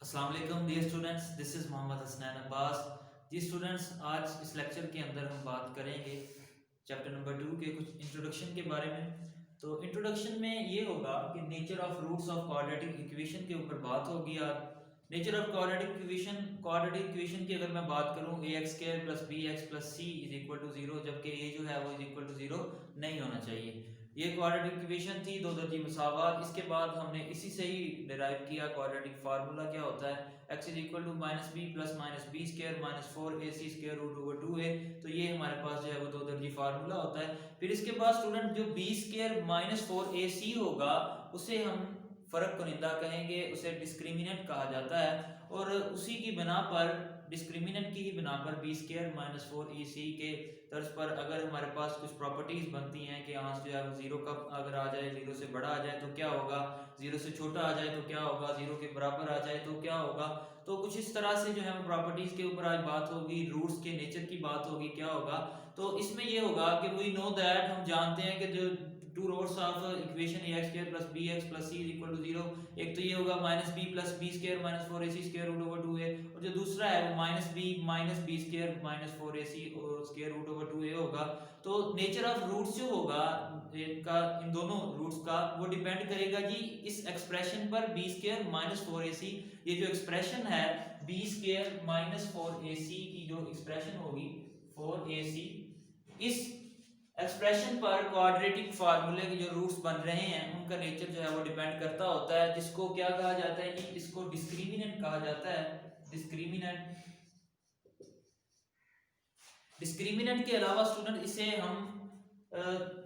अस्सलाम वालेकुम dear students, this is Mohammad Hasnain Abbas. जी स्टूडेंट्स, आज इस लेक्चर के अंदर हम बात करेंगे चैप्टर नंबर 2 के कुछ इंट्रोडक्शन के बारे में। तो इंट्रोडक्शन में ये होगा कि nature of roots of quadratic equation के ऊपर बात होगी। आज नेचर ऑफ क्वाड्रेटिक इक्वेशन की अगर मैं बात करूँ, a x square plus b x plus c is equal to zero, जबकि ए जो है वो इज इक्वल टू जीरो नहीं होना चाहिए। ये क्वाड्रेटिक इक्वेशन थी, दो दर्जी मसावात। इसके बाद हमने इसी से ही डिराइव किया क्वाड्रेटिक फार्मूला क्या होता है, x is equal to minus b plus minus b square minus four A c square root over two a. तो ये हमारे पास जो है वो दो दर्जी फार्मूला होता है। फिर इसके बाद स्टूडेंट जो बी स्क्वायर माइनस फोर ए सी होगा उसे हम फर्क कुनिंदा कहेंगे, उसे डिस्क्रिमिनेंट कहा जाता है। और उसी की बिना पर, डिस्क्रिमिनेंट की ही बिना पर बी स्क्वायर माइनस फोर ए सी के तर्ज पर अगर हमारे पास कुछ प्रॉपर्टीज बनती हैं कि यहाँ से जो है वो जीरो का अगर आ जाए, जीरो से बड़ा आ जाए तो क्या होगा, जीरो से छोटा आ जाए तो क्या होगा, जीरो के बराबर आ जाए तो क्या होगा। तो कुछ इस तरह से जो है प्रॉपर्टीज के ऊपर आज बात होगी, रूट्स के नेचर की बात होगी, क्या होगा। तो इसमें ये होगा कि वी नो दैट, हम जानते हैं कि जो two roots of equation a x square plus b x plus c is equal to zero, एक तो ये होगा minus b plus b square minus four A c square root over two a, और जो दूसरा है वो minus b square minus four A c square root over two a होगा। तो नेचर ऑफ रूट्स जो होगा इनका, इन दोनों रूट्स का, वो डिपेंड करेगा जी इस एक्सप्रेशन पर, बी स्क्वायर माइनस फोर ए सी। ये जो एक्सप्रेशन है बी स्क्वायर माइनस फोर ए सी की जो एक्सप्रेशन होगी फोर ए सी, इस एक्सप्रेशन पर क्वाड्रेटिक फार्मूले के जो रूट्स बन रहे हैं उनका नेचर जो है वो डिपेंड करता होता है, जिसको क्या कहा जाता है, इसको डिस्क्रिमिनेंट कहा जाता है। डिस्क्रिमिनेंट, डिस्क्रिमिनेंट के अलावा स्टूडेंट इसे हम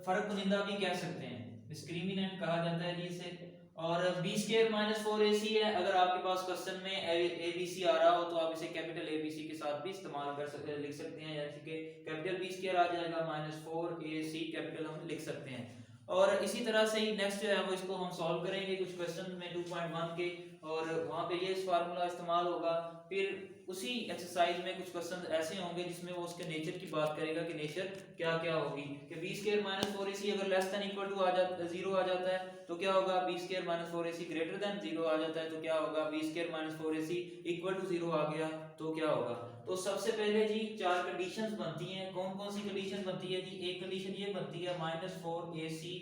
फर्क कुनिंदा भी कह सकते हैं, डिस्क्रिमिनेंट कहा जाता है जी इसे। और बी स्क्वायर माइनस फोर ए सी है, अगर आपके पास क्वेश्चन में ए बी सी आ रहा हो तो आप इसे कैपिटल ए बी सी के साथ भी इस्तेमाल कर सकते, लिख सकते हैं, जैसे कि कैपिटल बी स्क्वायर आ जाएगा माइनस फोर ए सी कैपिटल हम लिख सकते हैं। और इसी तरह से ही नेक्स्ट जो है वो इसको हम सॉल्व करेंगे कुछ क्वेश्चन में 2.1 के, और वहाँ पे ये इस फार्मूला इस्तेमाल होगा। फिर उसी एक्सरसाइज में कुछ क्वेश्चन ऐसे होंगे जिसमें वो उसके नेचर की बात करेगा कि नेचर क्या क्या होगी, कि बी स्क्वायर माइनस फोर ए सी अगर लेस देन इक्वल टू आ जाता, जीरो आ जाता है तो क्या होगा, बी स्क्वायर माइनस फोर ए सी ग्रेटर देन जीरो आ जाता है तो क्या होगा, b square minus four A c equal to zero आ गया तो क्या होगा। तो सबसे पहले जी चार कंडीशंस बनती हैं। कौन कौन सी कंडीशन बनती है जी, एक कंडीशन ये बनती है माइनस फोर ए सी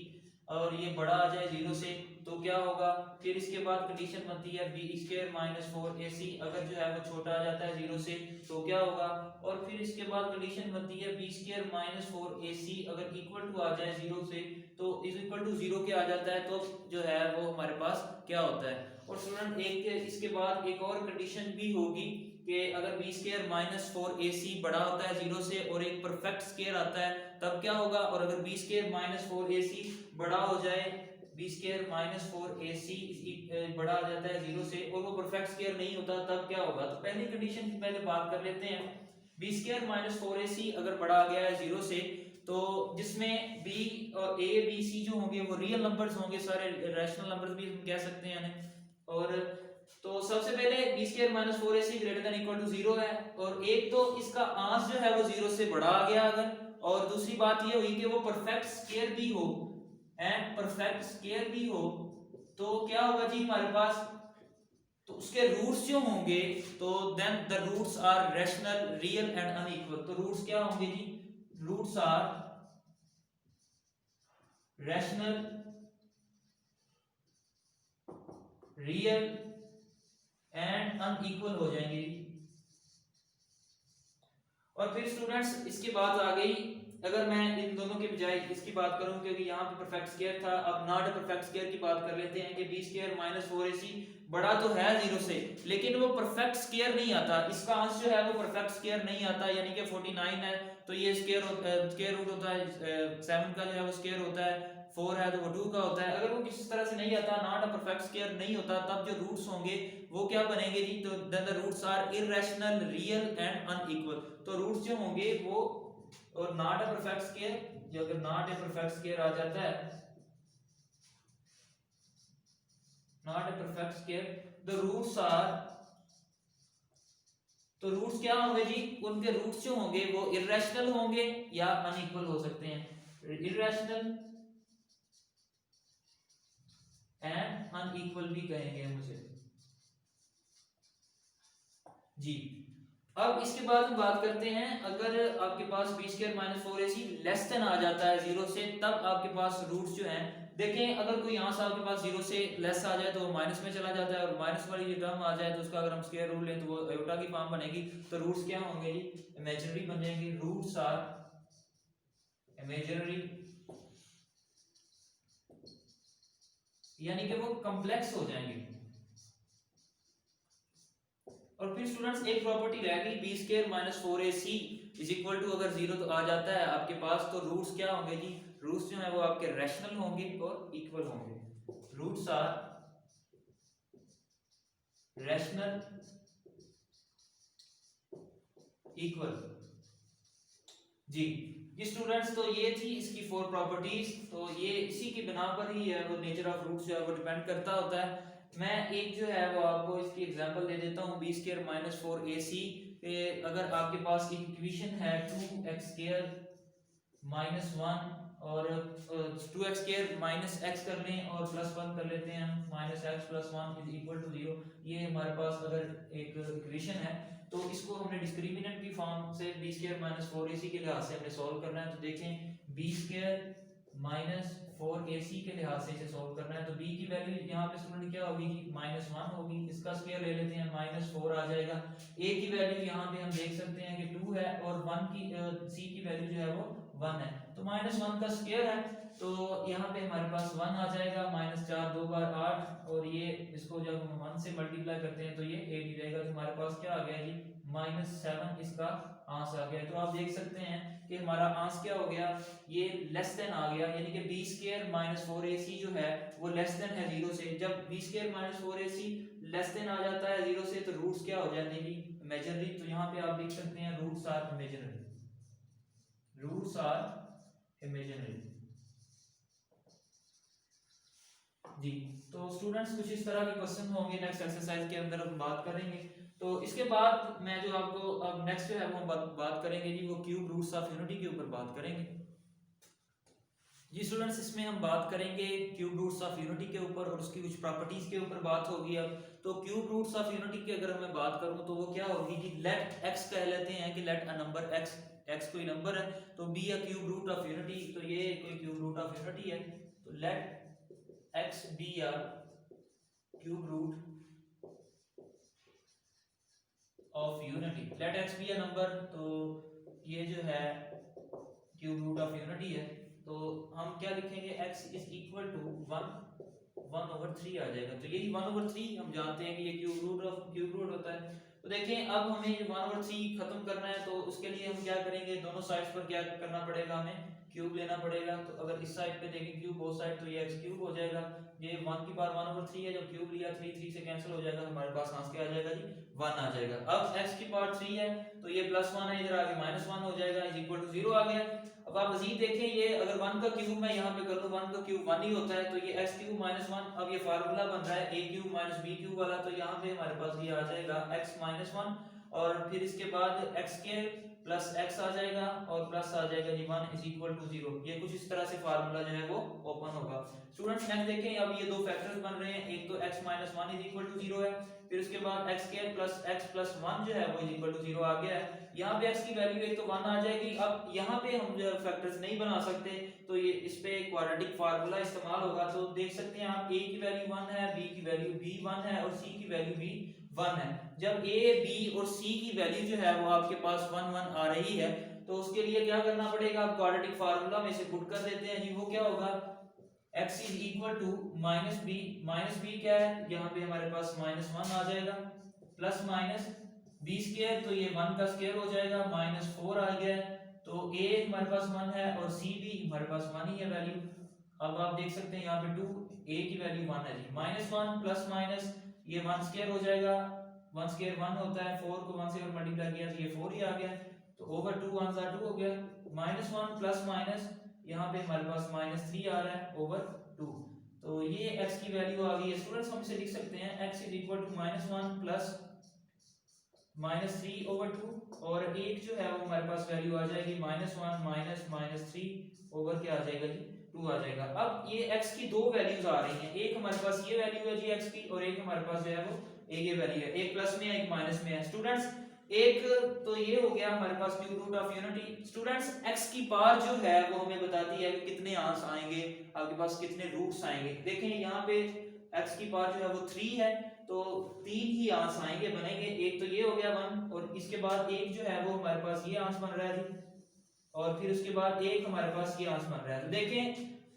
और ये बड़ा आ जाए जीरो से तो क्या होगा। फिर इसके बाद कंडीशन बनती है बी स्क्वायर माइनस फोर ए सी, अगर जो है वो छोटा आ जाता है जीरो से तो क्या होगा। और फिर इसके बाद कंडीशन बनती है बी स्क्वायर माइनस फोर ए सी अगर इक्वल टू आ जाए जीरो से तो इज इक्वल टू जीरो के आ जाता है तो जो है वो हमारे पास क्या होता है। और स्टूडेंट एक इसके बाद एक और कंडीशन भी होगी कि अगर बी स्क्वायर माइनस फोर ए सी बड़ा होता है जीरो से और एक परफेक्ट स्क्वायर आता है तब क्या होगा। और अगर बी स्क्वायर माइनस फोर ए सी बड़ा हो जाए, बी स्क्वायर माइनस फोर ए सी बड़ा आ जाता है जीरो से और वो परफेक्ट स्क्वायर नहीं होता तब क्या होगा। तो पहली कंडीशन की पहले बात कर लेते हैं। बी स्क्वायर माइनस फोर ए सी अगर बड़ा आ गया है जीरो से, तो जिसमें बी और ए बी सी जो होंगे वो रियल नंबर्स होंगे, सारे रैशनल नंबर्स भी हम कह सकते हैं। और तो सबसे पहले B square minus four A C greater than equal to zero है, और एक तो इसका आंस जो है वो जीरो से बड़ा आ गया अगर, और दूसरी बात ये हुई कि वो परफेक्ट स्क्वायर भी हो, एंड परफेक्ट स्क्वायर भी हो तो क्या होगा जी हमारे पास, तो उसके रूट्स जो होंगे तो then the roots are rational real and unequal. तो रूट्स क्या होंगे जी, roots are rational real and unequal हो जाएंगे। और फिर स्टूडेंट्स इसकी बात आ गई, अगर मैं इन दोनों के बजाय इसकी बात करूं क्योंकि यहाँ पे परफेक्ट स्क्वायर था, अब नॉट परफेक्ट स्क्वायर की बात कर लेते हैं कि बी स्क्वायर माइनस फोर ए सी बड़ा तो है जीरो से लेकिन वो परफेक्ट स्क्वायर नहीं आता, इसका अंश जो है वो परफेक्ट स्क्वायर नहीं आता, यानी कि 49 है तो ये स्क्वायर रूट होता है, 7 का जो है वो स्क्वायर होता है, 4 है तो वो 2 का होता है। अगर वो किसी तरह से नहीं आता, नॉट अ परफेक्ट स्क्वायर नहीं होता, तब जो रूट्स होंगे वो क्या बनेंगे जी, तो then the roots are irrational real and unequal. तो रूट्स जो होंगे वो, और नॉट अ परफेक्ट स्क्वायर, जो अगर नॉट ए परफेक्ट स्क्वायर आ जाता है, not a perfect square, the roots are, तो रूट्स क्या होंगे जी, उनके रूट्स जो होंगे वो इररेशनल होंगे या अनइक्वल हो सकते हैं, इररेशनल एंड अनइक्वल भी कहेंगे हम उसे। जी। अब इसके बाद हम बात करते हैं, अगर आपके पास बी स्क्वायर माइनस फोर ए सी लेस देन आ जाता है जीरो से, तब आपके पास रूट्स जो हैं, देखें अगर कोई यहाँ से आपके पास जीरो से लेस आ जाए तो वो माइनस में चला जाता है, और माइनस वाली ये टर्म आ जाए तो उसका अगर हम स्क्वायर रूट लें तो वो आयोटा की फॉर्म बनेगी। तो रूट्स क्या होंगे जी, इमेजिनरी बन जाएंगे। रूट्स आर इमेजिनरी, यानी कि वो कॉम्प्लेक्स हो जाएंगे। और फिर स्टूडेंट्स एक प्रॉपर्टी रह गई, B square minus four A C is equal to, अगर जीरो तो आ जाता है आपके पास तो रूट्स क्या होंगे जी, रूट्स जो है वो आपके रैशनल होंगे और इक्वल होंगे। रूट्स आर रैशनल इक्वल जी। ये स्टूडेंट्स तो ये थी इसकी फोर प्रॉपर्टीज, तो ये इसी की बिना पर ही है वो नेचर ऑफ रूट्स जो है वो डिपेंड करता होता है। मैं एक जो है वो आपको इसकी एग्जांपल दे देता हूँ, बी स्क्वायर माइनस फोर ए सी। अगर आपके पास एक इक्वेशन है two x square minus one और two x square minus x कर लें और प्लस वन कर लेते हैं हम, minus x plus one is equal to zero. ये हमारे पास अगर एक इक्वेशन है तो इसको हमने डिस्क्रिमिनेंट की फॉर्म से बी स्क्वायर माइनस फोर ए सी के लिहाज से हमने सॉल्व करना है। तो देखें बी स्क्वायर माइनस फोर ए सी के लिहाज से इसे सॉल्व करना है, तो बी की वैल्यू यहाँ पे स्टूडेंट क्या होगी, माइनस वन होगी। इसका स्क्वायर ले लेते हैं, माइनस फोर आ जाएगा। ए की वैल्यू यहाँ पे हम देख सकते हैं कि टू है, और वन की सी की वैल्यू जो है वो वन है, तो माइनस वन का स्क्वायर है, तो यहाँ पे हमारे पास वन आ जाएगा। माइनस चार दो बार आठ, और ये इसको जब हम वन से मल्टीप्लाई करते हैं तो ये एट ही रहेगा। तो हमारे पास क्या आ गया जी, माइनस सेवन इसका आंसर आ गया। तो आप देख सकते हैं कि हमारा आंसर क्या हो गया, ये लेस देन आ गया, यानी कि बी स्क्वायर माइनस फोर ए सी जो है वो लेस देन है जीरो से। जब बी स्क्वायर माइनस फोर ए सी लेस देन आ जाता है जीरो से, तो रूट्स क्या हो जाते हैं जी, इमेजिनरी। तो यहाँ पे आप देख सकते हैं roots are imaginary, roots are imaginary जी। तो स्टूडेंट्स कुछ इस तरह के क्वेश्चन होंगे नेक्स्ट एक्सरसाइज के अंदर हम बात करेंगे। तो इसके बाद मैं जो आपको अब नेक्स्ट जो है वो हम बात करेंगे जी, वो क्यूब रूट्स ऑफ यूनिटी के ऊपर बात करेंगे जी। स्टूडेंट्स इसमें हम बात करेंगे क्यूब रूट्स ऑफ यूनिटी के ऊपर, और उसकी कुछ प्रॉपर्टीज के ऊपर बात होगी। अब तो क्यूब रूट्स ऑफ यूनिटी की अगर मैं बात करूं तो वो क्या होगी कि लेट एक्स कह लेते हैं कि let a number X, X कोई नंबर है तो be a cube root of unity, तो ये कोई क्यूब रूट ऑफ यूनिटी है। तो let x be a cube root of unity, let x be a number, तो ये जो है क्यूब रूट ऑफ यूनिटी है। तो हम क्या लिखेंगे, x is equal to one over three आ जाएगा। तो यही वन ओवर थ्री हम जानते हैं कि ये क्यूब रूट होता है। तो देखें अब हमें ये वन ओवर थ्री खत्म करना है, तो उसके लिए हम क्या करेंगे, दोनों साइड्स पर क्या करना पड़ेगा, हमें क्यूब लेना पड़ेगा। तो अगर इस साइड पे देखें क्यूब बोथ साइड, तो ये एक्स क्यूब हो जाएगा। ये वन की पावर वन ओवर थ्री है, जब क्यूब लिया थ्री थ्री से कैंसिल हो जाएगा, हमारे पास आंसर क्या आ जाएगा जी, वन आ जाएगा। अब एक्स की पावर थ्री है तो ये प्लस वन है, इधर आगे माइनस वन हो जाएगा, इज इक्वल टू जीरो आ गया। अब आप मजीद देखें, ये अगर वन का क्यूब मैं यहाँ पे कर लूँ, वन का क्यूब वन ही होता है, तो ये एक्स क्यूब माइनस वन, अब ये फार्मूला बन रहा है ए क्यूब माइनस बी क्यूब वाला, तो यहाँ पे हमारे पास ये आ जाएगा एक्स माइनस वन, और फिर इसके बाद एक्स स्क्वायर प्लस एक्स आ जाएगा और प्लस आ जाएगा जी one is equal to zero. ये कुछ इस तरह से फार्मूला जो है वो ओपन होगा। स्टूडेंट्स नेक्स्ट देखें, अब ये दो फैक्टर्स बन रहे हैं, एक तो x minus one is equal to zero है, फिर उसके बाद x square plus X plus one जो है वो इज इक्वल टू जीरो आ गया है। यहाँ पे x की वैल्यू एक तो वन आ जाएगी। अब यहाँ पे हम जो फैक्टर्स नहीं बना सकते, तो ये इस पे क्वाड्रेटिक फार्मूला इस्तेमाल होगा। तो देख सकते हैं आप, a की वैल्यू वन है, b की वैल्यू भी वन है और c की वैल्यू भी वन है। जब a b और c की वैल्यू जो है वो आपके पास वन वन आ रही है, तो उसके लिए क्या करना पड़ेगा, आप क्वाड्रेटिक फार्मूला में से पुट कर देते हैं जी। वो क्या होगा, x is equal to minus B क्या है, यहाँ पे हमारे पास माइनस वन आ जाएगा, प्लस माइनस बी स्क्वायर, तो ये वन का स्क्वायर हो जाएगा, माइनस फोर आ गया। तो a हमारे पास वन है और c भी हमारे पास वन ही है वैल्यू। अब आप देख सकते हैं यहाँ पे टू, a की वैल्यू वन है जी, माइनस वन प्लस माइनस ये वन स्क्वायर हो जाएगा, वन स्क्वायर वन होता है, फोर को वन से मल्टीप्लाई किया तो ये फोर ही आ गया, तो ओवर टू वन सा टू हो गया, माइनस वन प्लस माइनस यहाँ पे हमारे पास माइनस थ्री आ रहा है ओवर टू। तो ये x की वैल्यू आ गई है। स्टूडेंट्स हम इसे लिख सकते हैं x is equal to minus one plus minus three over two, और एट जो है वो हमारे पास वैल्यू आ जाएगी minus one minus minus three over क्या आ जाएगा जी, 2 आ जाएगा। अब ये x की दो वैल्यूज आ रही हैं, एक हमारे पास ये वैल्यू है जी x की और एक हमारे पास जो है वो एक ये वैल्यू है, एक प्लस में है एक माइनस में है। स्टूडेंट्स एक तो ये हो गया हमारे पास cube root of unity. Students x की पावर जो है वो हमें बताती है कि कितने आंस आएंगे, आपके पास कितने रूट्स आएंगे। देखें यहाँ पे x की पावर जो है वो 3 है, तो 3 ही आंस आएंगे बनेंगे। एक तो ये हो गया 1 और इसके बाद एक जो है वो हमारे पास ये आंस बन रहा है जी, और फिर उसके बाद एक हमारे पास ये आंस बन रहा है। तो देखें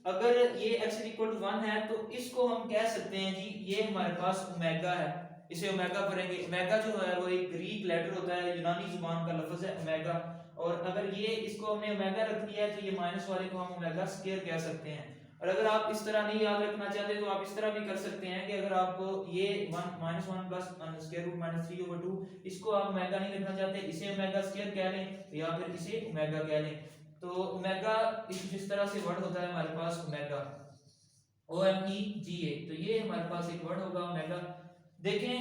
अगर ये x इक्वल टू 1 है तो इसको हम कह सकते हैं जी ये हमारे पास ओमेगा है, इसे ओमेगा करेंगे। ओमेगा जो है वो एक ग्रीक लेटर होता है, यूनानी जुबान का लफ्ज है ओमेगा, और अगर ये इसको हमने ओमेगा रख दिया है तो ये माइनस वाले को हम ओमेगा स्क्वायर कह सकते हैं। और अगर आप इस तरह नहीं याद रखना चाहते तो आप इस तरह भी कर सकते हैं कि अगर आप ये 1 minus 1 plus square root minus 3/2 इसको आप ओमेगा नहीं लिखना चाहते, इसे ओमेगा स्क्वायर कह लें या फिर इसे ओमेगा कह लें। तो ओमेगा जिस तरह से वर्ड होता है हमारे पास ओमेगा OMEGA, तो ये हमारे पास एक वर्ड होगा ओमेगा। देखें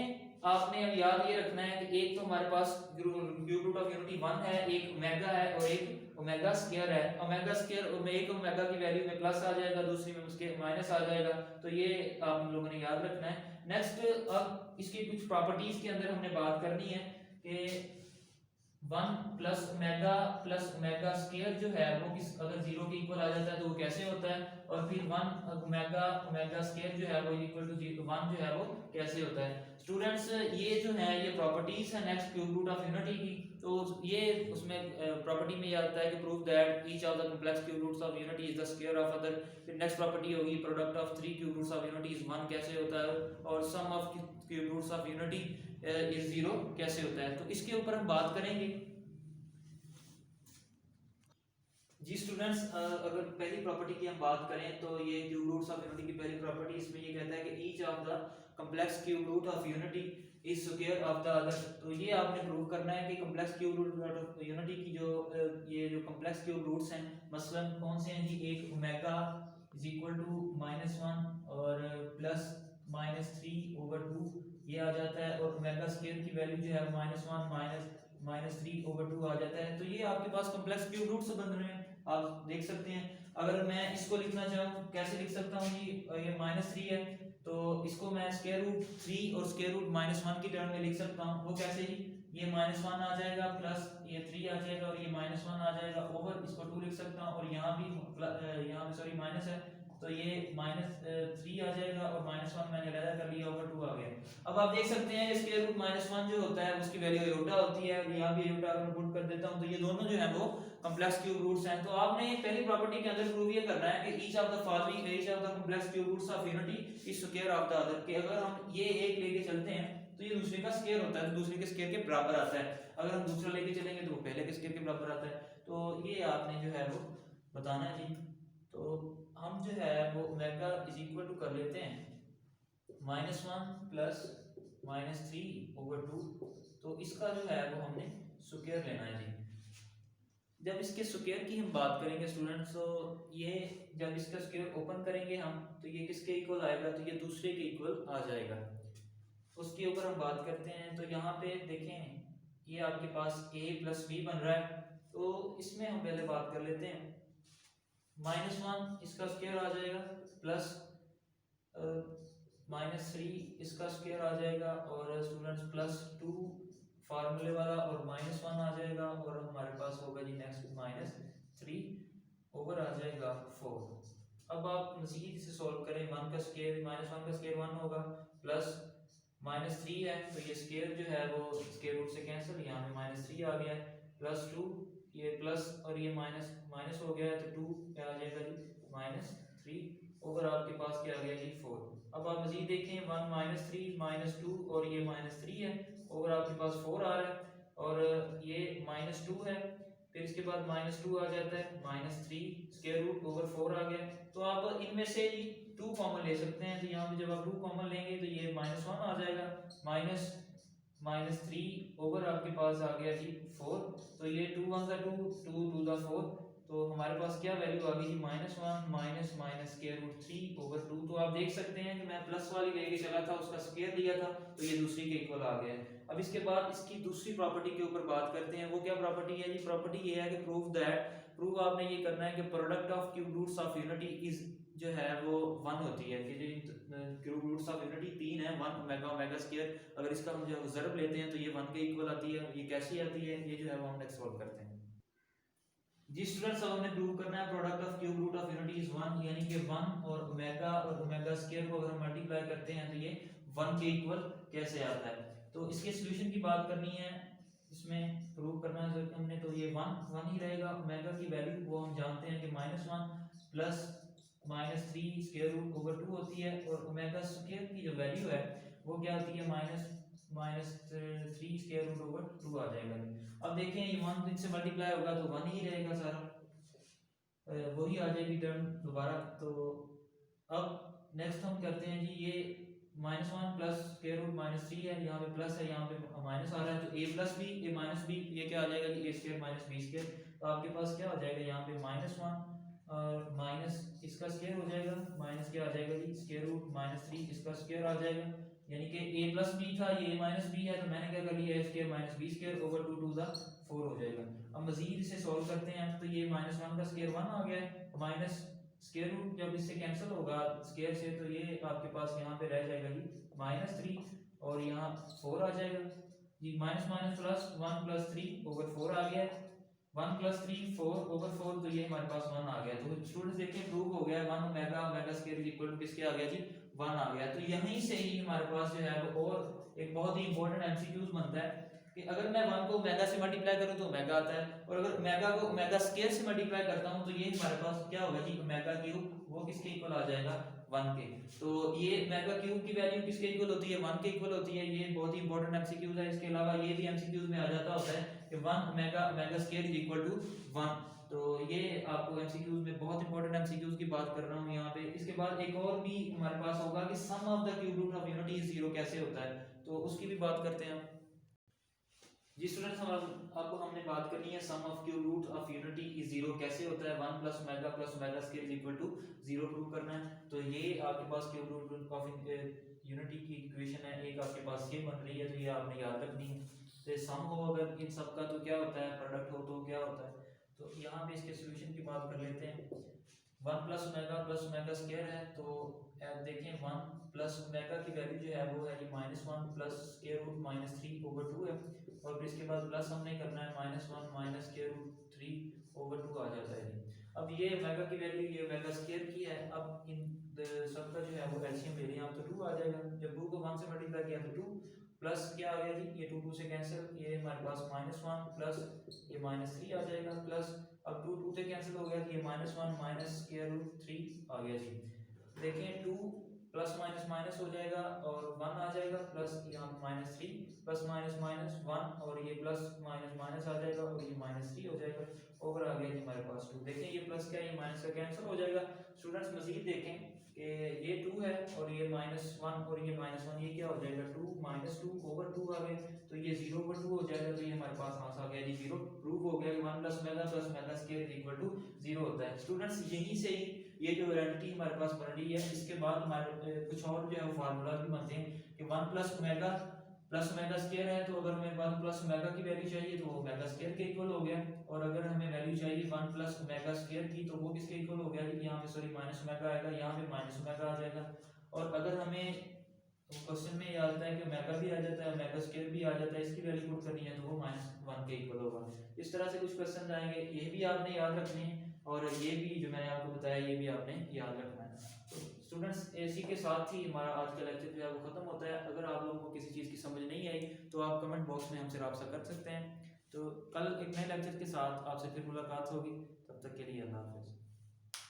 आपने अब याद ये रखना है कि एक तो हमारे पास क्यूब रूट ऑफ यूनिटी 1 है, एक ओमेगा है और एक ओमेगा स्क्वायर है। ओमेगा स्क्वायर में एक ओमेगा की वैल्यू में प्लस आ जाएगा, दूसरी में उसके माइनस आ जाएगा, तो ये आप लोगों ने याद रखना है। नेक्स्ट अब इसकी कुछ प्रॉपर्टीज के अंदर हमने बात करनी है कि 1 प्लस ओमेगा स्क्वायर जो है वो किस अगर 0 के इक्वल आ जाता है तो वो कैसे होता है, और फिर 1 ओमेगा स्क्वायर जो है वो इक्वल टू 1 जो है वो कैसे होता है। स्टूडेंट्स ये जो है ये प्रॉपर्टीज है next cube root of unity की, तो ये उसमें प्रॉपर्टी में ये आता है कि prove that each of the complex cube roots of unity is the square of other. फिर नेक्स्ट प्रॉपर्टी होगी product of 3 cube roots of unity is 1 कैसे होता है, और sum of cube roots of unity is 0 कैसे होता है। तो इसके ऊपर हम बात करेंगे जी। स्टूडेंट्स अगर पहली प्रॉपर्टी की हम बात करें तो ये क्यूब रूट्स ऑफ यूनिटी की पहली प्रॉपर्टी इसमें ये कहता है कि each of the complex cube root of unity is square of the other. तो ये आपने प्रूव करना है कि complex cube root of unity की जो ये जो कॉम्प्लेक्स क्यूब रूट्स हैं मसलन कौन से हैं जी, एक ओमेगा इज इक्वल टू -1 और प्लस -3/2 ये आ जाता है, और ओमेगा स्क्वायर की वैल्यू जो है -1 -3/2 आ जाता है। तो ये आपके पास कॉम्प्लेक्स क्यूब रूट्स बन रहे हैं, आप देख सकते हैं। अगर मैं इसको लिखना चाहूँ कैसे लिख सकता हूँ जी, ये -3 है तो इसको मैं स्क्वायर रूट 3 और स्क्वायर रूट -1 की टर्म में लिख सकता हूँ। वो कैसे जी, ये -1 आ जाएगा प्लस ये 3 आ जाएगा और ये -1 आ जाएगा, ओवर इसको 2 लिख सकता हूँ, और यहाँ भी यहाँ पे सॉरी माइनस है तो ये -3 आ जाएगा और -1 मैंने अलग कर लिया, ओवर 2 आ गया। अब आप देख सकते हैं स्क्वायर रूट -1 जो होता है उसकी वैल्यू आयोटा होती है, यहाँ भी आयोटा अगर पुट कर देता हूँ तो ये दोनों जो है वो कॉम्प्लेक्स क्यूब रूट्स हैं। तो आपने पहली प्रॉपर्टी के अंदर प्रूव ये करना है कि each of the following each of the complex cube roots of unity is square of the other, कि अगर हम ये एक लेके चलते हैं तो ये दूसरे का स्क्वायर होता है, तो दूसरे के स्क्वायर के बराबर आता है। अगर हम दूसरा लेके चलेंगे तो वो पहले के स्क्वायर के बराबर आता है। तो ये आपने जो है वो बताना है जी। तो हम जो है वो ओमेगा इज इक्वल टू कर लेते हैं -1 प्लस -3/2, तो इसका जो है वो हमने स्क्वायर लेना है जी। जब इसके स्क्वायर की हम बात करेंगे स्टूडेंट्स, तो ये जब इसका स्क्वायर ओपन करेंगे हम तो ये किसके इक्वल आएगा, तो ये दूसरे के इक्वल आ जाएगा। उसके ऊपर हम बात करते हैं, तो यहाँ पे देखें ये आपके पास a प्लस b बन रहा है, तो इसमें हम पहले बात कर लेते हैं। -1 इसका स्क्वायर आ जाएगा प्लस -3 इसका स्क्वायर आ जाएगा, और स्टूडेंट्स +2 फार्मूले वाला और -1 आ जाएगा, और हमारे पास होगा जी नेक्स्ट -3 ओवर आ जाएगा 4। अब आप मजीद इसे सॉल्व करें, 1 का स्क्वायर -1 का स्क्वायर 1 होगा, प्लस -3 है तो ये स्क्वायर जो है वो स्क्वायर रूट से कैंसिल, यहाँ पे -3 आ गया, +2 ये प्लस और ये माइनस माइनस हो गया है तो 2 क्या आ जाएगा जी -3 ओवर आपके पास क्या आ गया जी 4। अब आप मजीद देखें 1 -3 -2 और ये -3 है, ओवर आपके पास 4 आ रहा है, और ये -2 है, फिर इसके बाद -2 आ जाता है, -3 स्क्वायर रूट ओवर 4 आ गया। तो आप इनमें से 2 कॉमन ले सकते हैं, तो यहाँ पे जब आप 2 कॉमन लेंगे तो ये -1 आ जाएगा, -3 ओवर आपके पास आ गया जी 4, तो ये 2 1 2 2 2 4 तो हमारे पास क्या वैल्यू आ गई जी -1 माइनस माइनस स्क्वायर रूट 3/2। तो आप देख सकते हैं कि मैं प्लस वाली लेके चला था, उसका स्क्वायर लिया था, तो ये दूसरी के इक्वल आ गया है। अब इसके बाद इसकी दूसरी प्रॉपर्टी के ऊपर बात करते हैं। वो क्या प्रॉपर्टी है जी? प्रॉपर्टी ये है कि प्रूव आपने ये करना है कि product of cube roots of unity is जो है वो 1 होती है, कि जो क्यूब रूट्स ऑफ यूनिटी 3 है, 1 ओमेगा ओमेगा स्क्वायर, अगर इसका हम जो ज़र्ब लेते हैं तो ये 1 के इक्वल आती है। ये कैसी आती है? ये जो है वो हम नेक्स्ट सॉल्व करते हैं जी स्टूडेंट्स। अब हमने प्रूव करना है product of cube root of unity is 1, यानी कि 1 और ओमेगा स्क्वायर को अगर हम मल्टीप्लाई करते हैं तो ये 1 के इक्वल कैसे आता है। तो इसके सॉल्यूशन की बात करनी है, इसमें प्रूव करना है हमने, तो ये 1 ही रहेगा। ओमेगा की वैल्यू वो हम जानते हैं कि -1 प्लस -3 स्क्वायर रूट ओवर 2 होती है, और ओमेगा स्क्वायर की जो वैल्यू है वो क्या होती है? -3 स्क्वायर रूट ओवर 2 आ जाएगा। अब देखें ये 1 इनसे मल्टीप्लाई होगा तो 1 ही रहेगा सारा, वही आ जाएगी टर्म दोबारा। तो अब नेक्स्ट हम करते हैं जी, ये -1 प्लस स्क्वायर रूट -3 है, यहाँ पे प्लस है, यहाँ पे माइनस आ रहा है, तो a plus b a minus b, ये क्या आ जाएगा जी? a square minus b square. तो आपके पास क्या हो जाएगा यहाँ पे -1 और माइनस इसका स्क्वायर हो जाएगा, माइनस क्या आ जाएगा जी? स्क्वायर रूट -3 इसका स्क्वायर आ जाएगा, यानी कि a प्लस बी था, ये a माइनस बी है, तो मैंने क्या कर लिया? a square minus b square over 2 to the 4 हो जाएगा। अब मजीद इसे सॉल्व करते हैं, तो ये -1 का स्क्वायर 1 आ गया है, माइनस स्क्वायर रूट जब इससे कैंसिल होगा स्क्वायर से, तो ये आपके पास यहाँ पे रह जाएगा जी -3 और यहाँ 4 आ जाएगा जी। Minus minus plus 1 plus 3 over 4 आ गया है, 1 प्लस 3 4 ओवर 4, तो ये हमारे पास 1 आ गया। तो स्टूडेंट्स देखिए प्रूव हो गया, 1 omega omega square is equal to किसके आ गया जी? 1 आ गया। तो यहीं से ही हमारे पास जो है वो और एक बहुत ही इंपॉर्टेंट एमसीक्यूज बनता है कि अगर मैं 1 को ओमेगा से मल्टीप्लाई करूं तो ओमेगा आता है, और अगर ओमेगा को ओमेगा स्क्वायर से मल्टीप्लाई करता हूं तो ये हमारे पास क्या होगा जी? ओमेगा क्यूब, वो किसके इक्वल आ जाएगा? 1 के। तो ये ओमेगा क्यूब की वैल्यू किसके इक्वल होती है? 1 के इक्वल होती है। ये बहुत ही इंपॉर्टेंट एमसीक्यूज है। इसके अलावा ये भी एमसीक्यूज में आ जाता होता है कि 1 omega omega square is equal to 1। तो ये आपको एमसीक्यूज में बहुत इंपॉर्टेंट एमसीक्यूज की बात कर रहा हूँ यहाँ पे। इसके बाद एक और भी हमारे पास होगा कि sum of the cube root of unity is 0 कैसे होता है, तो उसकी भी बात करते हैं जी स्टूडेंट्स। आपको हमने बात करनी है sum of cube root of unity is 0 कैसे होता है। 1 plus omega square is equal to 0 prove करना है। तो ये आपके पास क्यूब रूट ऑफ यूनिटी की इक्वेशन है, एक आपके पास ये बन रही है, तो ये आपने याद रखनी है। तो सम हो अगर इन सब का तो क्या होता है, प्रोडक्ट हो तो क्या होता है। तो यहाँ पे इसके सॉल्यूशन की बात कर लेते हैं। 1 प्लस ओमेगा स्क्वायर है, तो देखें 1 प्लस ओमेगा की वैल्यू जो है वो है ये -1 प्लस स्क्वायर रूट -3 ओवर 2 है, और फिर इसके बाद प्लस हमने करना है -1 माइनस स्क्वायर रूट 3 ओवर 2 आ जाता है जी। अब ये ओमेगा की वैल्यू ये ओमेगा स्क्वायर की है। अब इन सब का जो है वो एलसीएम ले लें आप, तो 2 आ जाएगा। जब 2 को 1 से मल्टीप्लाई किया तो 2 प्लस क्या आ गया जी? ये 2 से कैंसिल, ये हमारे पास -1 प्लस ये -3 आ जाएगा, प्लस अब 2 से कैंसिल हो गया, ये -1 माइनस स्क्वायर रूट 3 आ गया जी। देखें 2 प्लस माइनस माइनस हो जाएगा और 1 आ जाएगा, प्लस यहाँ -3 प्लस माइनस माइनस 1 और ये प्लस माइनस माइनस आ जाएगा और ये -3 हो जाएगा, ओवर आ गया जी हमारे पास 2। देखें ये प्लस क्या है, ये माइनस का कैंसिल हो जाएगा। स्टूडेंट्स मजीद देखें कि ये 2 है और ये -1 और ये -1, ये क्या हो जाएगा 2 -2 ओवर 2 आ गए, तो ये 0 ओवर 2 हो जाएगा। तो ये हमारे पास आंसर आ गया जी 0। प्रूव हो गया कि 1 plus omega square is equal to 0 होता है। स्टूडेंट्स यहीं से ही ये जो आइडेंटिटी हमारे पास बन रही है, इसके बाद हमारे कुछ और जो है वो फार्मूला भी बनते हैं कि 1 प्लस ओमेगा स्क्वायर है, तो अगर मेरे पास प्लस ओमेगा की वैल्यू चाहिए तो ओमेगा स्क्वायर के इक्वल हो गया, और अगर हमें वैल्यू चाहिए 1 प्लस ओमेगा स्क्वायर की तो वो किसके इक्वल हो गया, यहाँ पे सॉरी माइनस ओमेगा आएगा, यहाँ पे माइनस ओमेगा आ जाएगा। और अगर हमें क्वेश्चन में याद आता है कि ओमेगा भी आ जाता है, ओमेगा स्क्वायर भी आ जाता है, इसकी वैल्यू पुट करनी है तो वो -1 के इक्वल होगा। इस तरह से कुछ क्वेश्चन आएंगे, ये भी आपने याद रखने हैं, और ये भी जो मैंने आपको बताया ये भी आपने याद रखना है। तो स्टूडेंट्स इसी के साथ ही हमारा आज का लेक्चर जो है वो खत्म होता है। अगर आप लोगों को किसी चीज़ की समझ नहीं आई तो आप कमेंट बॉक्स में हमसे राब्ता कर सकते हैं। तो कल एक नए लेक्चर के साथ आपसे फिर मुलाकात होगी, तब तक के लिए अल्लाह हाफ़िज़।